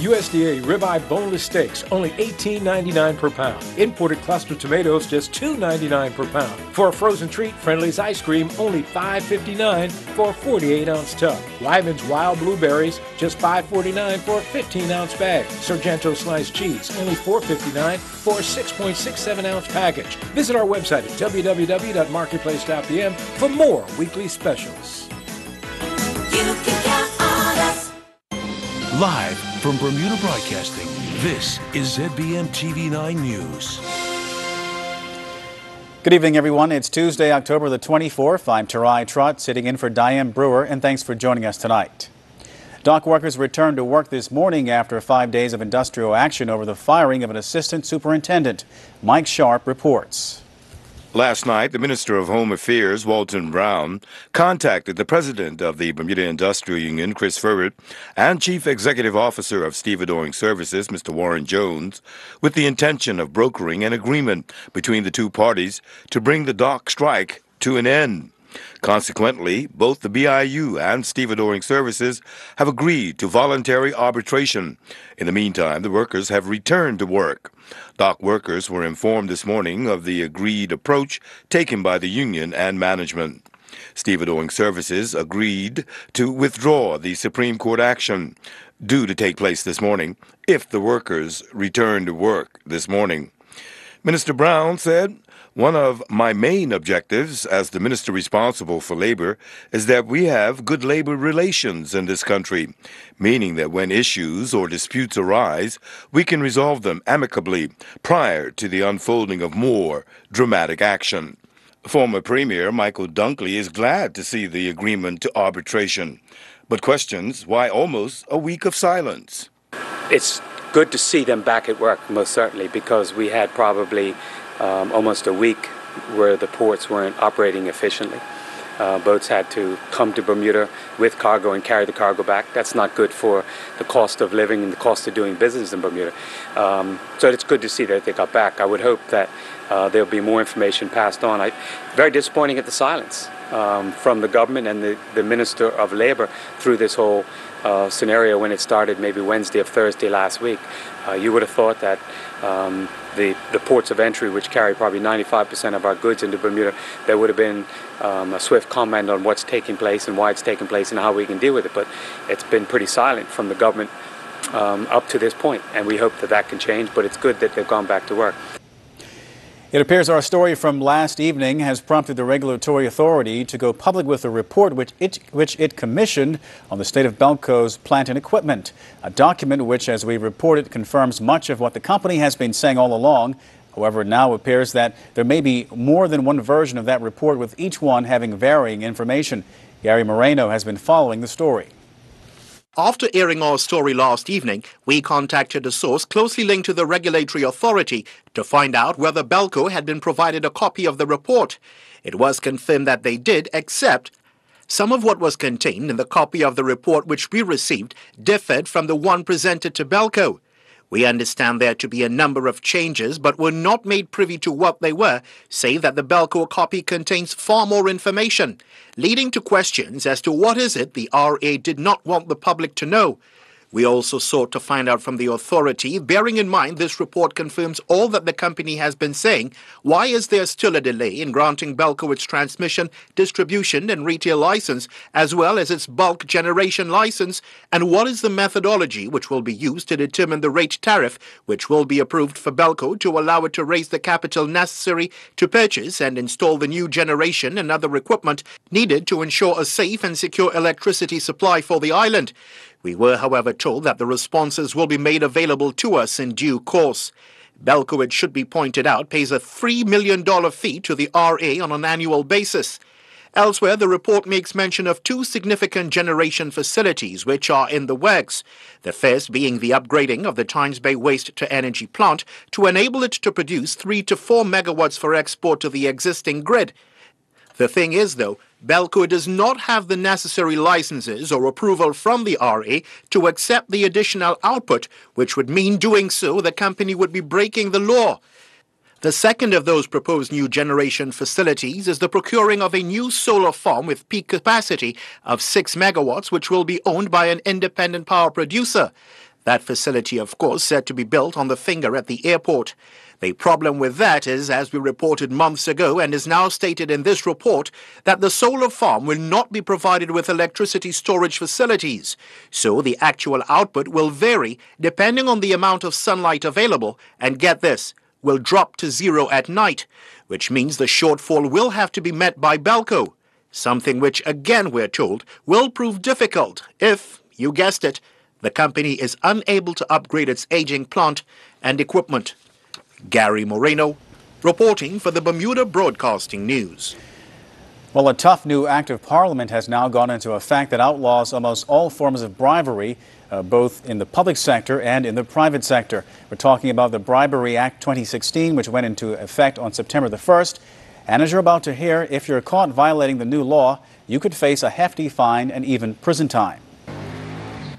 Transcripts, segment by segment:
USDA ribeye boneless steaks, only $18.99 per pound. Imported cluster tomatoes, just $2.99 per pound. For a frozen treat, Friendly's ice cream, only $5.59 for a 48-ounce tub. Lyman's wild blueberries, just $5.49 for a 15-ounce bag. Sargento sliced cheese, only $4.59 for a 6.67-ounce package. Visit our website at www.marketplace.pm for more weekly specials. You can count on us. Live from Bermuda Broadcasting, this is ZBM TV9 News. Good evening, everyone. It's Tuesday, October the 24th. I'm Tarai Trott, sitting in for Diane Brewer, and thanks for joining us tonight. Dock workers returned to work this morning after 5 days of industrial action over the firing of an assistant superintendent. Mike Sharp reports. Last night, the Minister of Home Affairs, Walton Brown, contacted the president of the Bermuda Industrial Union, Chris Furritt, and Chief Executive Officer of Stevedoring Services, Mr. Warren Jones, with the intention of brokering an agreement between the two parties to bring the dock strike to an end. Consequently, both the BIU and Stevedoring Services have agreed to voluntary arbitration. In the meantime, the workers have returned to work. Dock workers were informed this morning of the agreed approach taken by the union and management. Stevedoring Services agreed to withdraw the Supreme Court action due to take place this morning if the workers return to work this morning. Minister Brown said, "One of my main objectives as the minister responsible for labor is that we have good labor relations in this country, meaning that when issues or disputes arise, we can resolve them amicably prior to the unfolding of more dramatic action." Former Premier Michael Dunkley is glad to see the agreement to arbitration, but questions why almost a week of silence. It's good to see them back at work, most certainly, because we had probably almost a week where the ports weren't operating efficiently. Boats had to come to Bermuda with cargo and carry the cargo back. That's not good for the cost of living and the cost of doing business in Bermuda. So it's good to see that they got back. I would hope that there'll be more information passed on. Very disappointing at the silence from the government and the Minister of Labor through this whole scenario when it started maybe Wednesday or Thursday last week. You would have thought that the ports of entry, which carry probably 95% of our goods into Bermuda, there would have been a swift comment on what's taking place and why it's taking place and how we can deal with it. But it's been pretty silent from the government up to this point, and we hope that that can change. But it's good that they've gone back to work. It appears our story from last evening has prompted the regulatory authority to go public with a report which it commissioned on the state of Belco's plant and equipment. A document which, as we reported, confirms much of what the company has been saying all along. However, it now appears that there may be more than one version of that report, with each one having varying information. Gary Moreno has been following the story. After airing our story last evening, we contacted a source closely linked to the regulatory authority to find out whether Belco had been provided a copy of the report. It was confirmed that they did, except some of what was contained in the copy of the report which we received differed from the one presented to Belco. We understand there to be a number of changes, but were not made privy to what they were, save that the Belco copy contains far more information, leading to questions as to what is it the RA did not want the public to know. We also sought to find out from the authority, bearing in mind this report confirms all that the company has been saying, why is there still a delay in granting Belco its transmission, distribution and retail license, as well as its bulk generation license, and what is the methodology which will be used to determine the rate tariff which will be approved for Belco to allow it to raise the capital necessary to purchase and install the new generation and other equipment needed to ensure a safe and secure electricity supply for the island. We were, however, told that the responses will be made available to us in due course. Belco, it should be pointed out, pays a $3 million fee to the RA on an annual basis. Elsewhere, the report makes mention of two significant generation facilities which are in the works. The first being the upgrading of the Tynes Bay waste-to-energy plant to enable it to produce 3 to 4 megawatts for export to the existing grid. The thing is, though, Belco does not have the necessary licenses or approval from the RA to accept the additional output, which would mean doing so the company would be breaking the law. The second of those proposed new generation facilities is the procuring of a new solar farm with peak capacity of 6 megawatts, which will be owned by an independent power producer. That facility, of course, said to be built on the finger at the airport. The problem with that is, as we reported months ago and is now stated in this report, that the solar farm will not be provided with electricity storage facilities. So the actual output will vary depending on the amount of sunlight available, and get this, will drop to zero at night, which means the shortfall will have to be met by Belco, something which, again we're told, will prove difficult if, you guessed it, the company is unable to upgrade its aging plant and equipment. Gary Moreno, reporting for the Bermuda Broadcasting News. Well, a tough new act of Parliament has now gone into effect that outlaws almost all forms of bribery, both in the public sector and in the private sector. We're talking about the Bribery Act 2016, which went into effect on September the 1st. And as you're about to hear, if you're caught violating the new law, you could face a hefty fine and even prison time.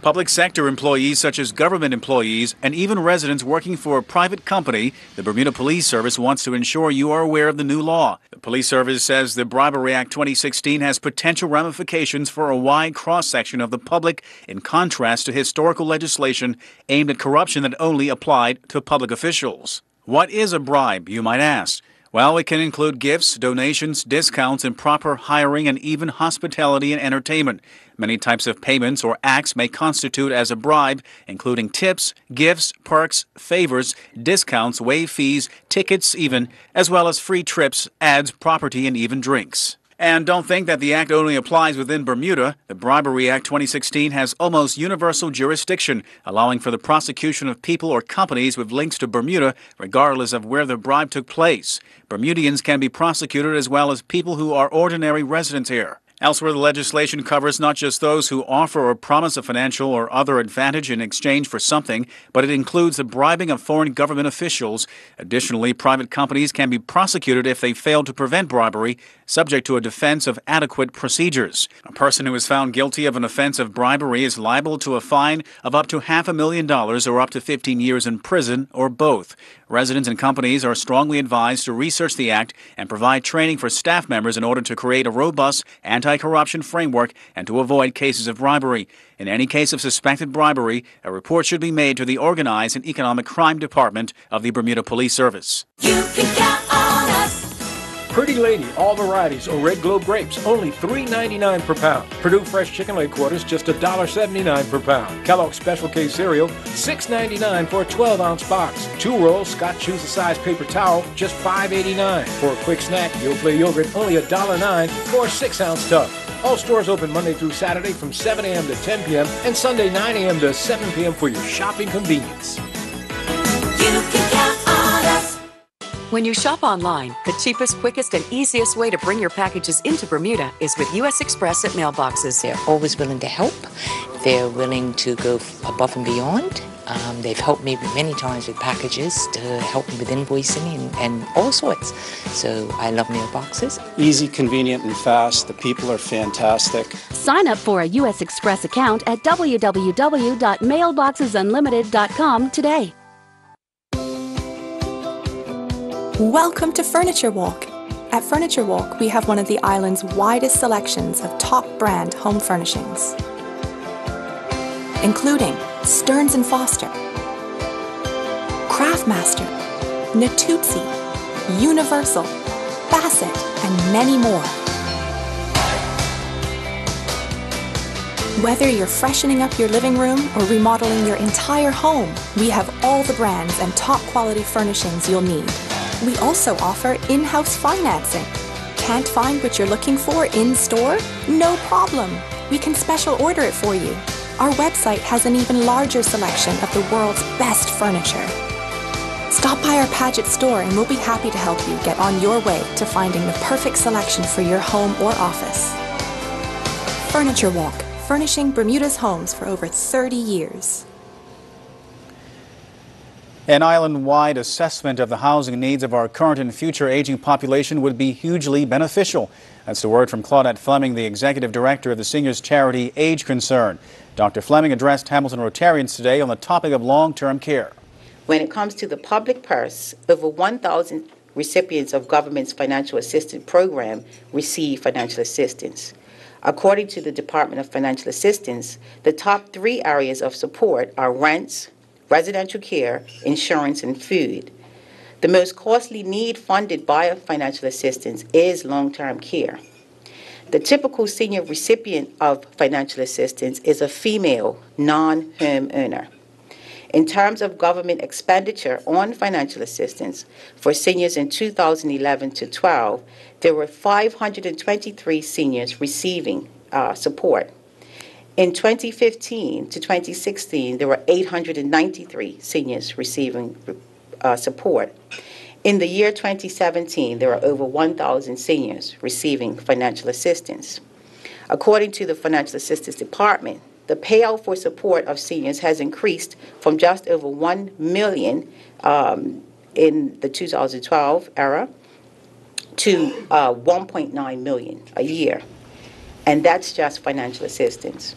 Public sector employees, such as government employees and even residents working for a private company, the Bermuda Police Service wants to ensure you are aware of the new law. The Police Service says the Bribery Act 2016 has potential ramifications for a wide cross-section of the public, in contrast to historical legislation aimed at corruption that only applied to public officials. What is a bribe, you might ask? Well, it can include gifts, donations, discounts, improper hiring, and even hospitality and entertainment. Many types of payments or acts may constitute as a bribe, including tips, gifts, perks, favors, discounts, waived fees, tickets even, as well as free trips, ads, property, and even drinks. And don't think that the act only applies within Bermuda. The Bribery Act 2016 has almost universal jurisdiction, allowing for the prosecution of people or companies with links to Bermuda, regardless of where the bribe took place. Bermudians can be prosecuted as well as people who are ordinary residents here. Elsewhere, the legislation covers not just those who offer or promise a financial or other advantage in exchange for something, but it includes the bribing of foreign government officials. Additionally, private companies can be prosecuted if they fail to prevent bribery, subject to a defense of adequate procedures. A person who is found guilty of an offense of bribery is liable to a fine of up to $500,000 or up to 15 years in prison, or both. Residents and companies are strongly advised to research the act and provide training for staff members in order to create a robust anti-corruption framework and to avoid cases of bribery. In any case of suspected bribery, a report should be made to the Organized and Economic Crime Department of the Bermuda Police Service. You can count on us. Pretty Lady, all varieties, or Red Globe grapes, only $3.99 per pound. Purdue Fresh Chicken Leg Quarters, just $1.79 per pound. Kellogg's Special K Cereal, $6.99 for a 12-ounce box. 2 rolls Scott Choose a Size Paper Towel, just $5.89. For a quick snack, Yoplait Yogurt, only $1.09 for a 6-ounce tub. All stores open Monday through Saturday from 7 a.m. to 10 p.m. and Sunday 9 a.m. to 7 p.m. for your shopping convenience. You can count on us. When you shop online, the cheapest, quickest, and easiest way to bring your packages into Bermuda is with U.S. Express at mailboxes. They're always willing to help. They're willing to go above and beyond. They've helped me many times with packages to help me with invoicing and all sorts. So I love mailboxes. Easy, convenient, and fast. The people are fantastic. Sign up for a U.S. Express account at www.mailboxesunlimited.com today. Welcome to Furniture Walk. At Furniture Walk, we have one of the island's widest selections of top brand home furnishings, including Stearns & Foster, Craftmaster, Natuzzi, Universal, Bassett, and many more. Whether you're freshening up your living room or remodeling your entire home, we have all the brands and top quality furnishings you'll need. We also offer in-house financing. Can't find what you're looking for in-store? No problem. We can special order it for you. Our website has an even larger selection of the world's best furniture. Stop by our Paget store and we'll be happy to help you get on your way to finding the perfect selection for your home or office. Furniture Walk, furnishing Bermuda's homes for over 30 years. An island-wide assessment of the housing needs of our current and future aging population would be hugely beneficial. That's the word from Claudette Fleming, the executive director of the seniors charity Age Concern. Dr. Fleming addressed Hamilton Rotarians today on the topic of long-term care. When it comes to the public purse, over 1,000 recipients of government's financial assistance program receive financial assistance. According to the Department of Financial Assistance, the top 3 areas of support are rents, residential care, insurance, and food. The most costly need funded by financial assistance is long-term care. The typical senior recipient of financial assistance is a female non-home owner. In terms of government expenditure on financial assistance for seniors in 2011 to 12, there were 523 seniors receiving support. In 2015 to 2016, there were 893 seniors receiving support. In the year 2017, there were over 1,000 seniors receiving financial assistance. According to the Financial Assistance Department, the payout for support of seniors has increased from just over 1 million in the 2012 era to 1.9 million a year. And that's just financial assistance.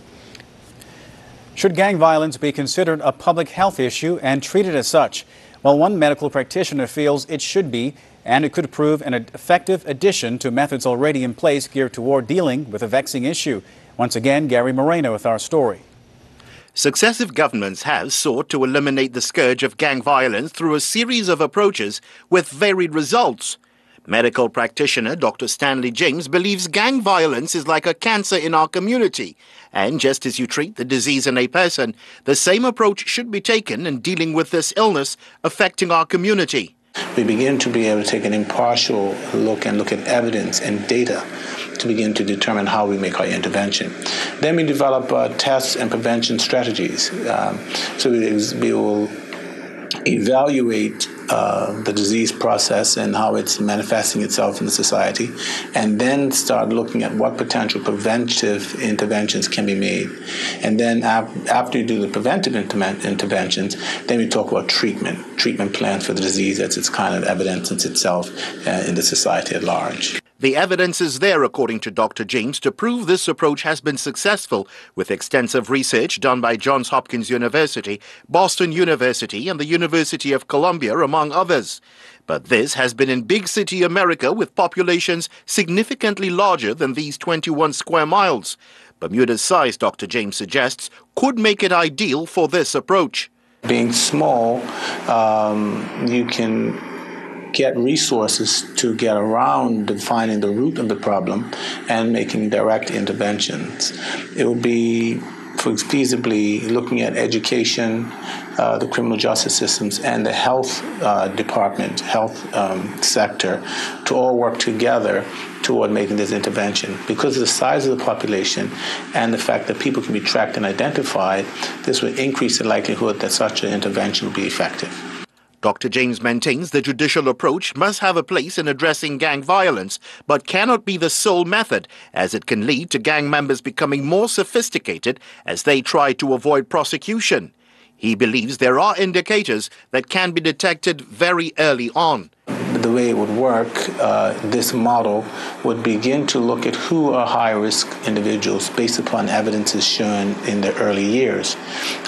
Should gang violence be considered a public health issue and treated as such? Well, one medical practitioner feels it should be, and it could prove an effective addition to methods already in place geared toward dealing with a vexing issue. Once again, Gary Moreno with our story. Successive governments have sought to eliminate the scourge of gang violence through a series of approaches with varied results. Medical practitioner Dr. Stanley James believes gang violence is like a cancer in our community. And just as you treat the disease in a person, the same approach should be taken in dealing with this illness affecting our community. We begin to be able to take an impartial look and look at evidence and data to begin to determine how we make our intervention. Then we develop tests and prevention strategies. So we will evaluate the disease process and how it's manifesting itself in the society, and then start looking at what potential preventive interventions can be made. And then after you do the preventive interventions, then we talk about treatment plans for the disease as it's kind of evidences itself in the society at large. The evidence is there, according to Dr. James, to prove this approach has been successful, with extensive research done by Johns Hopkins University, Boston University, and the University of Columbia, among others. But this has been in big city America with populations significantly larger than these 21 square miles. Bermuda's size, Dr. James suggests, could make it ideal for this approach. Being small, you can get resources to get around defining the root of the problem and making direct interventions. It would be feasibly looking at education, the criminal justice systems, and the health department, health sector, to all work together toward making this intervention. Because of the size of the population and the fact that people can be tracked and identified, this would increase the likelihood that such an intervention will be effective. Dr. James maintains the judicial approach must have a place in addressing gang violence, but cannot be the sole method, as it can lead to gang members becoming more sophisticated as they try to avoid prosecution. He believes there are indicators that can be detected very early on. The way it would work, this model would begin to look at who are high-risk individuals based upon evidences shown in their early years.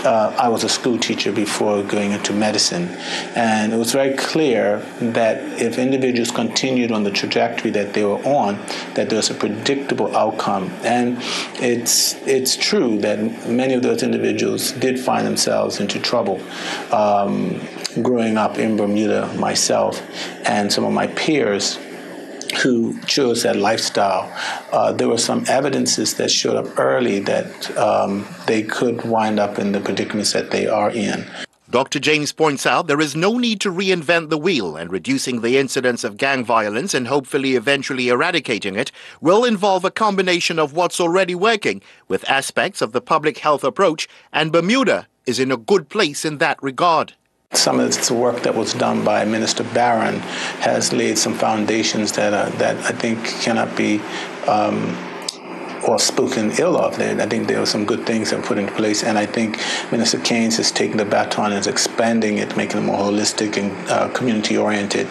I was a school teacher before going into medicine, and it was very clear that if individuals continued on the trajectory that they were on, that there was a predictable outcome. And it's true that many of those individuals did find themselves into trouble. Growing up in Bermuda myself, and some of my peers who chose that lifestyle, there were some evidences that showed up early that they could wind up in the predicaments that they are in. Dr. James points out there is no need to reinvent the wheel, and reducing the incidence of gang violence and hopefully eventually eradicating it will involve a combination of what's already working with aspects of the public health approach, and Bermuda is in a good place in that regard. Some of the work that was done by Minister Barron has laid some foundations that I think cannot be or spoken ill of. I think there were some good things that were put into place, and I think Minister Keynes has taken the baton and is expanding it, making it more holistic and community-oriented,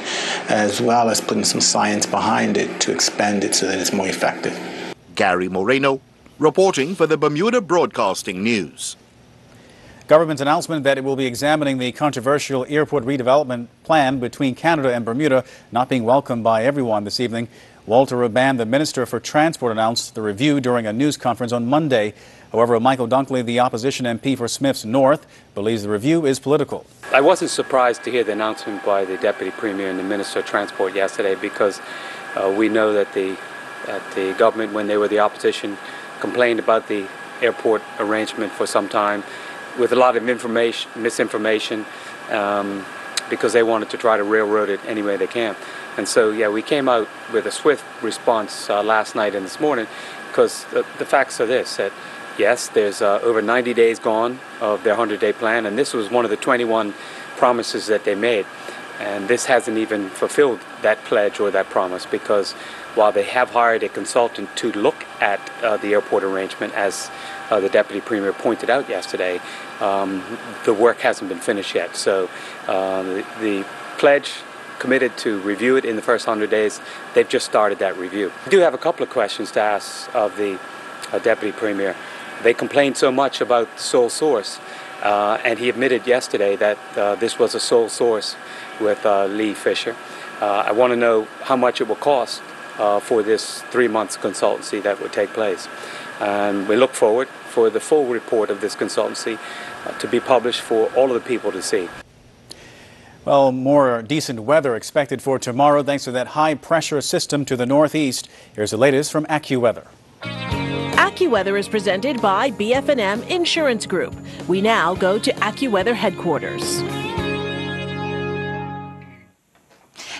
as well as putting some science behind it to expand it so that it's more effective. Gary Moreno, reporting for the Bermuda Broadcasting News. Government's announcement that it will be examining the controversial airport redevelopment plan between Canada and Bermuda not being welcomed by everyone this evening. Walter Raban, the Minister for Transport, announced the review during a news conference on Monday. However, Michael Dunkley, the opposition MP for Smiths North, believes the review is political. I wasn't surprised to hear the announcement by the Deputy Premier and the Minister of Transport yesterday, because we know that the government, when they were the opposition, complained about the airport arrangement for some time, with a lot of misinformation, because they wanted to try to railroad it any way they can. And so, yeah, we came out with a swift response last night and this morning, because the facts are this, that yes, there's over 90 days gone of their 100-day plan, and this was one of the 21 promises that they made. And this hasn't even fulfilled that pledge or that promise, because while they have hired a consultant to look at the airport arrangement, as the Deputy Premier pointed out yesterday, the work hasn't been finished yet. So the pledge committed to review it in the first 100 days. They've just started that review. I do have a couple of questions to ask of the Deputy Premier. They complained so much about sole source, and he admitted yesterday that this was a sole source with Lee Fisher. I want to know how much it will cost for this 3 months consultancy that would take place. And we look forward for the full report of this consultancy to be published for all of the people to see. Well, more decent weather expected for tomorrow thanks to that high-pressure system to the northeast. Here's the latest from AccuWeather. AccuWeather is presented by BF&M Insurance Group. We now go to AccuWeather headquarters.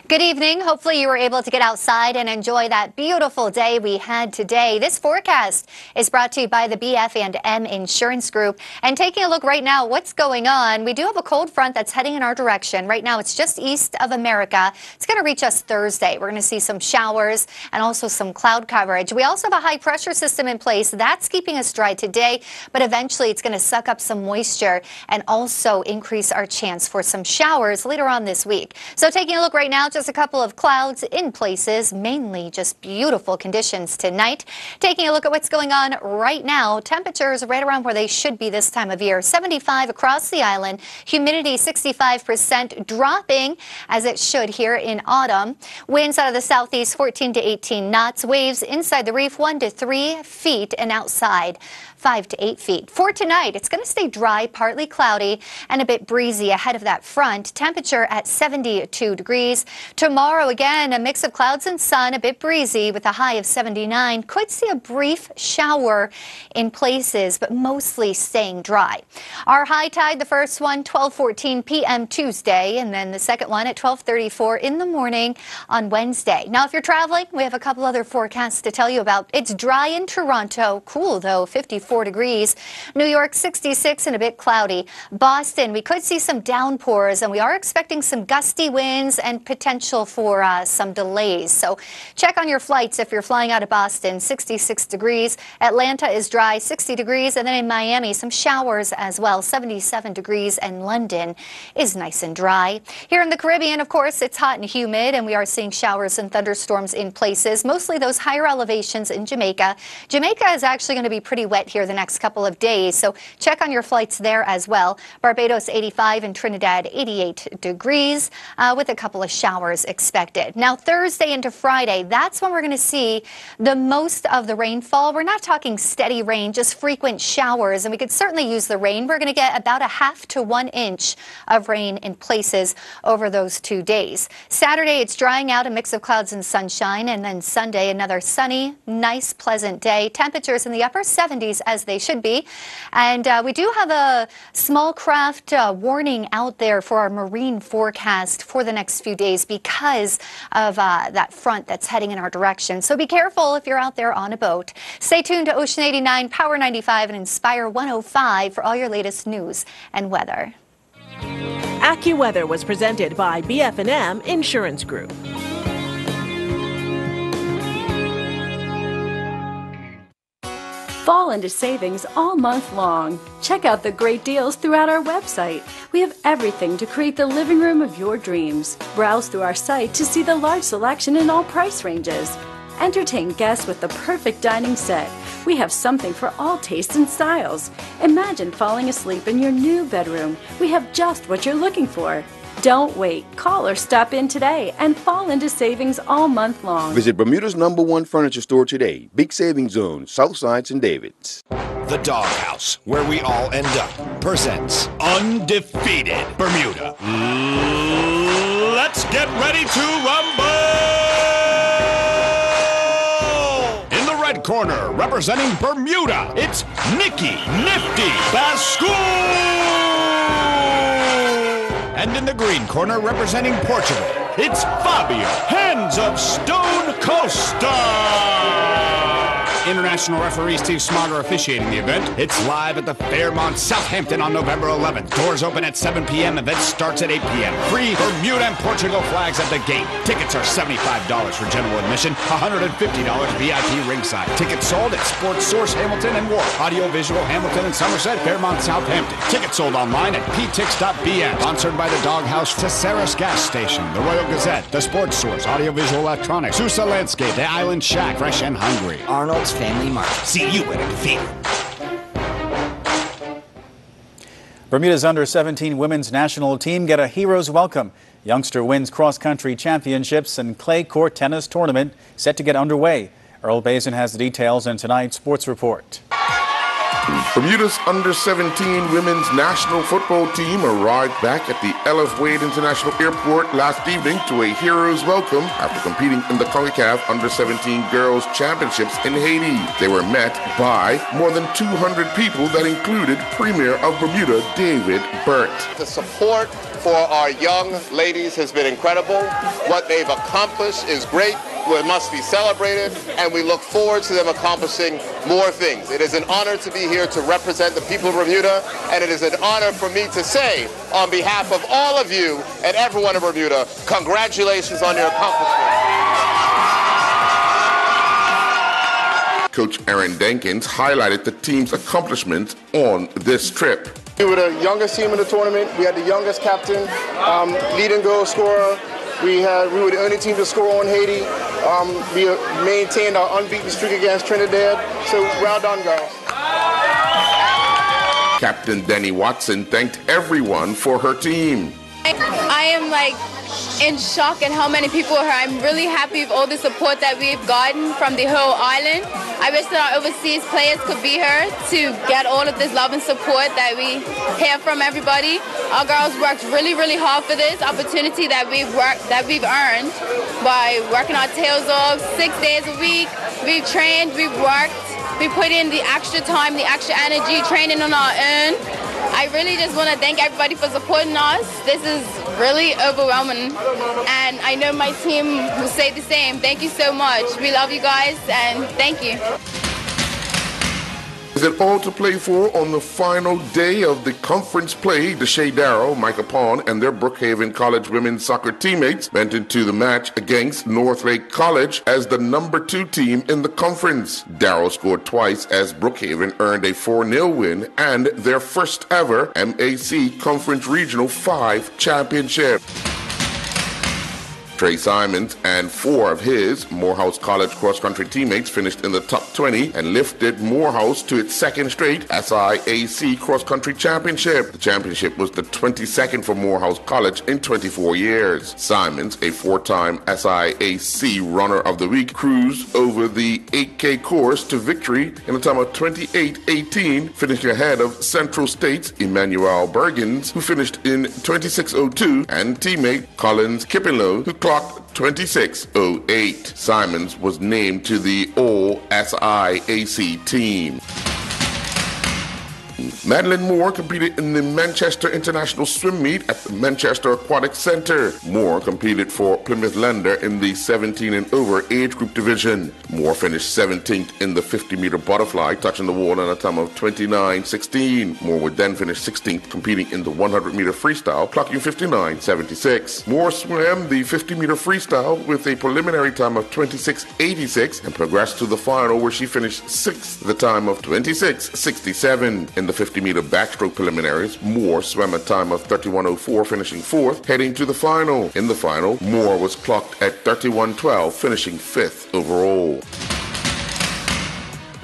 Good evening. Hopefully you were able to get outside and enjoy that beautiful day we had today. This forecast is brought to you by the BF&M Insurance Group. And taking a look right now, what's going on? We do have a cold front that's heading in our direction. Right now, it's just east of America. It's going to reach us Thursday. We're going to see some showers and also some cloud coverage. We also have a high pressure system in place. That's keeping us dry today, but eventually it's going to suck up some moisture and also increase our chance for some showers later on this week. So taking a look right now, just a couple of clouds in places, mainly just beautiful conditions tonight. Taking a look at what's going on right now, temperatures right around where they should be this time of year. 75 across the island, humidity 65%, dropping as it should here in autumn. Winds out of the southeast 14 to 18 knots, waves inside the reef 1 to 3 feet and outside 5 to 8 feet. For tonight, it's going to stay dry, partly cloudy, and a bit breezy ahead of that front. Temperature at 72 degrees. Tomorrow, again, a mix of clouds and sun, a bit breezy with a high of 79. Could see a brief shower in places, but mostly staying dry. Our high tide, the first one, 12:14 p.m. Tuesday, and then the second one at 12:34 in the morning on Wednesday. Now, if you're traveling, we have a couple other forecasts to tell you about. It's dry in Toronto, cool though, 54 degrees. New York, 66 and a bit cloudy. Boston, we could see some downpours, and we are expecting some gusty winds and potential for some delays. So check on your flights if you're flying out of Boston. 66 degrees. Atlanta is dry, 60 degrees. And then in Miami, some showers as well, 77 degrees. And London is nice and dry. Here in the Caribbean, of course, it's hot and humid, and we are seeing showers and thunderstorms in places, mostly those higher elevations in Jamaica. Jamaica is actually going to be pretty wet here the next couple of days, so check on your flights there as well. Barbados 85 and Trinidad 88 degrees with a couple of showers expected. Now Thursday into Friday, that's when we're going to see the most of the rainfall. We're not talking steady rain, just frequent showers, and we could certainly use the rain. We're going to get about a half to 1 inch of rain in places over those 2 days. Saturday, it's drying out, a mix of clouds and sunshine, and then Sunday, another sunny, nice, pleasant day. Temperatures in the upper 70s as they should be. And we do have a small craft warning out there for our marine forecast for the next few days because of that front that's heading in our direction. So be careful if you're out there on a boat. Stay tuned to Ocean 89, Power 95, and Inspire 105 for all your latest news and weather. AccuWeather was presented by BF&M Insurance Group. Fall into savings all month long. Check out the great deals throughout our website. We have everything to create the living room of your dreams. Browse through our site to see the large selection in all price ranges. Entertain guests with the perfect dining set. We have something for all tastes and styles. Imagine falling asleep in your new bedroom. We have just what you're looking for. Don't wait. Call or stop in today and fall into savings all month long. Visit Bermuda's #1 furniture store today. Big Savings Zone, Southside St. David's. The Doghouse, where we all end up, presents Undefeated Bermuda. Let's get ready to rumble! In the red corner, representing Bermuda, it's Nikki Nifty Bascoul! And in the green corner, representing Portugal, it's Fabio Hands of Stone Costa! International referee Steve Smarter officiating the event. It's live at the Fairmont, Southampton on November 11th. Doors open at 7 p.m. Event starts at 8 p.m. Free Bermuda and Portugal flags at the gate. Tickets are $75 for general admission, $150 VIP ringside. Tickets sold at Sports Source, Hamilton and Wharf. Audiovisual, Hamilton and Somerset, Fairmont, Southampton. Tickets sold online at ptix.bm. Sponsored by the Doghouse, Tesaris Gas Station, the Royal Gazette, the Sports Source, Audiovisual Electronics, Sousa Landscape, the Island Shack, Fresh and Hungry, Arnold's Family Market. See you at Undefeated. Bermuda's under-17 women's national team get a hero's welcome. Youngster wins cross-country championships and clay court tennis tournament set to get underway. Earl Bazin has the details in tonight's sports report. Bermuda's under-17 women's national football team arrived back at the Ellis Wade International Airport last evening to a hero's welcome after competing in the CONCACAF under-17 Girls Championships in Haiti. They were met by more than 200 people that included Premier of Bermuda, David Burt. The support for our young ladies has been incredible. What they've accomplished is great. It must be celebrated, and we look forward to them accomplishing more things. It is an honor to be here to represent the people of Bermuda, and it is an honor for me to say, on behalf of all of you and everyone in Bermuda, congratulations on your accomplishment. Coach Aaron Denkins highlighted the team's accomplishments on this trip. We were the youngest team in the tournament. We had the youngest captain, leading goal scorer. We were the only team to score on Haiti. We maintained our unbeaten streak against Trinidad. So well done, girls. Captain Denny Watson thanked everyone for her team. I am in shock at how many people are here. I'm really happy with all the support that we've gotten from the whole island. I wish that our overseas players could be here to get all of this love and support that we hear from everybody. Our girls worked really, really hard for this opportunity that we've earned by working our tails off 6 days a week. We've trained, we've worked, we put in the extra time, the extra energy, training on our own. I really just want to thank everybody for supporting us. This is really overwhelming, and I know my team will say the same. Thank you so much. We love you guys, and thank you. Is it all to play for on the final day of the conference play? Deshae Darrow, Micah Pond, and their Brookhaven College women's soccer teammates went into the match against Northlake College as the #2 team in the conference. Darrow scored twice as Brookhaven earned a 4-0 win and their first ever MAC Conference Regional 5 championship. Trey Simons and 4 of his Morehouse College cross-country teammates finished in the top 20 and lifted Morehouse to its second straight SIAC cross-country championship. The championship was the 22nd for Morehouse College in 24 years. Simons, a 4-time SIAC runner of the week, cruised over the 8K course to victory in a time of 28:18, finishing ahead of Central State's Emmanuel Bergens, who finished in 26:02, and teammate Collins Kippenlow, who clocked 26:08. Simons was named to the All-SIAC team. Madeline Moore competed in the Manchester International Swim Meet at the Manchester Aquatic Centre. Moore competed for Plymouth Lander in the 17 and over age group division. Moore finished 17th in the 50-meter butterfly, touching the wall in a time of 29.16. Moore would then finish 16th competing in the 100-meter freestyle, clocking 59.76. Moore swam the 50-meter freestyle with a preliminary time of 26.86 and progressed to the final where she finished 6th, the time of 26.67. In the 50-meter backstroke preliminaries, Moore swam a time of 31.04, finishing 4th, heading to the final. In the final, Moore was clocked at 31.12, finishing 5th overall.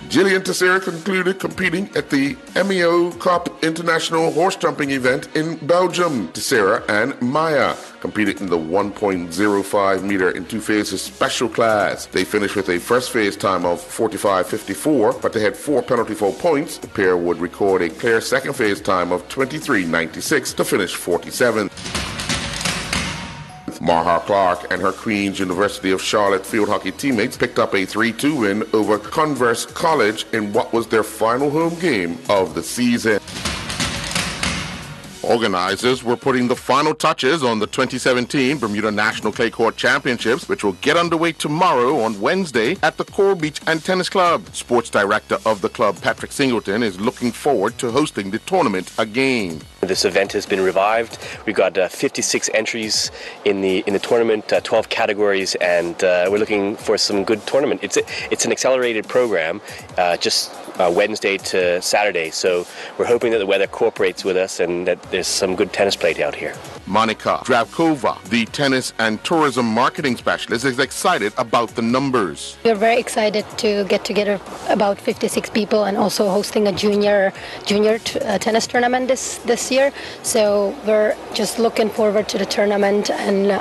Gillian Teixeira concluded competing at the MEO Cup International Horse Jumping event in Belgium. Teixeira and Maya competed in the 1.05 meter in two phases special class. They finished with a first phase time of 45.54, but they had 4 penalty foul points. The pair would record a clear second phase time of 23.96 to finish 47th. Maha Clark and her Queen's University of Charlotte field hockey teammates picked up a 3-2 win over Converse College in what was their final home game of the season. Organizers were putting the final touches on the 2017 Bermuda National Clay Court Championships, which will get underway tomorrow on Wednesday at the Coral Beach and Tennis Club. Sports director of the club, Patrick Singleton, is looking forward to hosting the tournament again. This event has been revived. We've got 56 entries in the tournament, 12 categories, and we're looking for some good tournament. It's an accelerated program, just Wednesday to Saturday, so we're hoping that the weather cooperates with us and that there's some good tennis played out here. Monica Dravkova, the tennis and tourism marketing specialist, is excited about the numbers. We're very excited to get together about 56 people and also hosting a junior tennis tournament this year. So we're just looking forward to the tournament and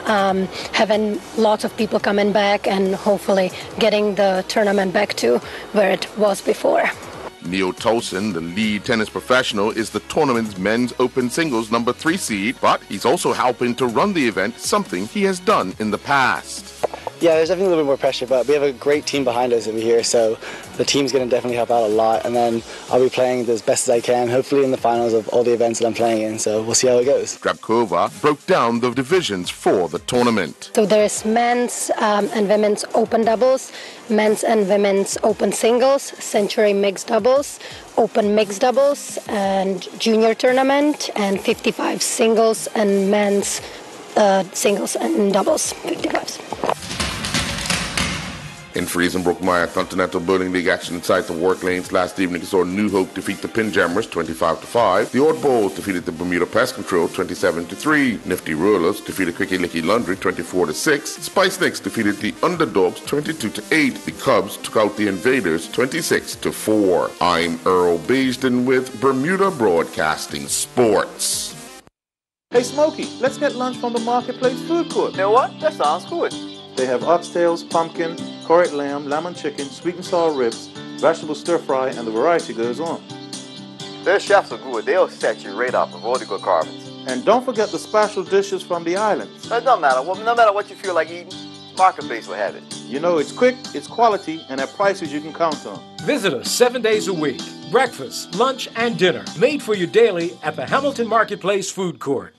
having lots of people coming back and hopefully getting the tournament back to where it was before. Neil Tolson, the lead tennis professional, is the tournament's men's open singles number 3 seed, but he's also helping to run the event, something he has done in the past. Yeah, there's definitely a little bit more pressure, but we have a great team behind us over here, so the team's going to definitely help out a lot, and then I'll be playing as best as I can, hopefully in the finals of all the events that I'm playing in, so we'll see how it goes. Drabkova broke down the divisions for the tournament. So there's men's and women's open doubles, men's and women's open singles, century mixed doubles, open mixed doubles, and junior tournament, and 55 singles and men's singles and doubles, 55s. In Friesenbrook-Meyer Continental Bowling League action inside the work lanes last evening saw New Hope defeat the Pinjammers 25-5. The Oddballs defeated the Bermuda Pest Control 27-3. Nifty Rollers defeated Quicky Licky Laundry 24-6. Spice Nicks defeated the Underdogs 22-8. The Cubs took out the Invaders 26-4. I'm Earl Baisden with Bermuda Broadcasting Sports. Hey Smokey, let's get lunch from the Marketplace Food Court. You know what? That sounds good. They have oxtails, pumpkin, curried lamb, lemon chicken, sweet and sour ribs, vegetable stir fry, and the variety goes on. Their chefs are good. They'll set you right up with all the good carvings. And don't forget the special dishes from the islands. It doesn't matter. No matter what you feel like eating, Marketplace will have it. You know, it's quick, it's quality, and at prices you can count on. Visit us 7 days a week. Breakfast, lunch, and dinner. Made for you daily at the Hamilton Marketplace Food Court.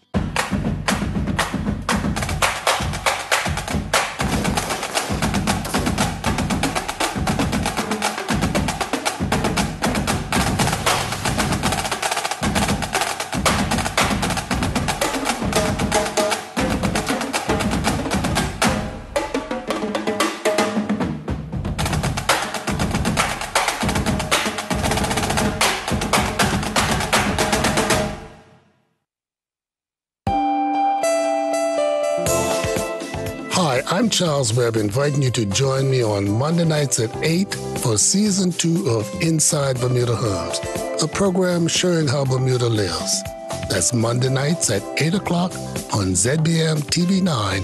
I'm Charles Webb, inviting you to join me on Monday nights at 8 for Season 2 of Inside Bermuda Homes, a program showing how Bermuda lives. That's Monday nights at 8 o'clock on ZBM TV 9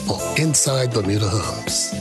for Inside Bermuda Homes.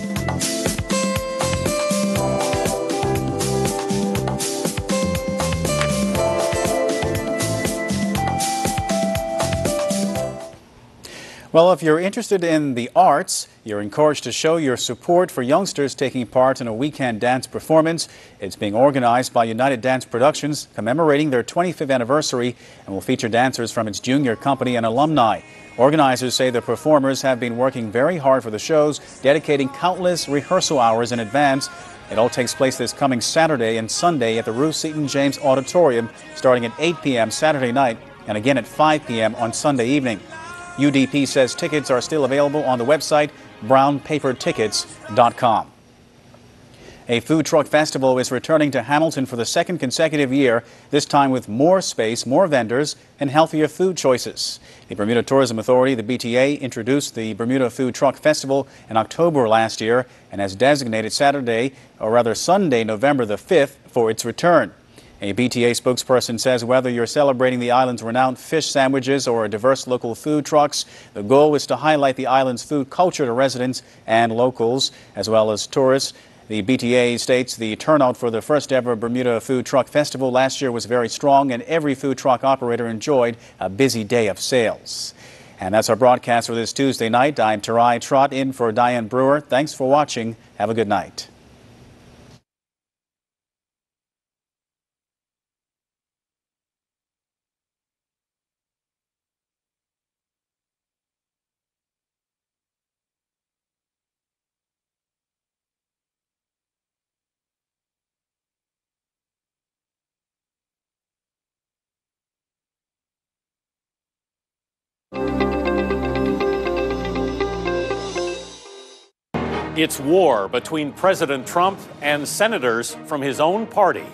Well, if you're interested in the arts, You're encouraged to show your support for youngsters taking part in a weekend dance performance. It's being organized by United Dance Productions, commemorating their 25th anniversary, and will feature dancers from its junior company and alumni. Organizers say the performers have been working very hard for the shows, dedicating countless rehearsal hours in advance. It all takes place this coming Saturday and Sunday at the Ruth Seton James Auditorium, starting at 8 p.m. Saturday night and again at 5 p.m. on Sunday evening. UDP says tickets are still available on the website brownpapertickets.com. A food truck festival is returning to Hamilton for the second consecutive year, this time with more space, more vendors, and healthier food choices. The Bermuda Tourism Authority, the BTA, introduced the Bermuda Food Truck Festival in October last year and has designated Sunday, November the 5th, for its return. A BTA spokesperson says whether you're celebrating the island's renowned fish sandwiches or diverse local food trucks, the goal is to highlight the island's food culture to residents and locals, as well as tourists. The BTA states the turnout for the first ever Bermuda Food Truck Festival last year was very strong, and every food truck operator enjoyed a busy day of sales. And that's our broadcast for this Tuesday night. I'm Tarai Trott in for Diane Brewer. Thanks for watching. Have a good night. It's war between President Trump and senators from his own party.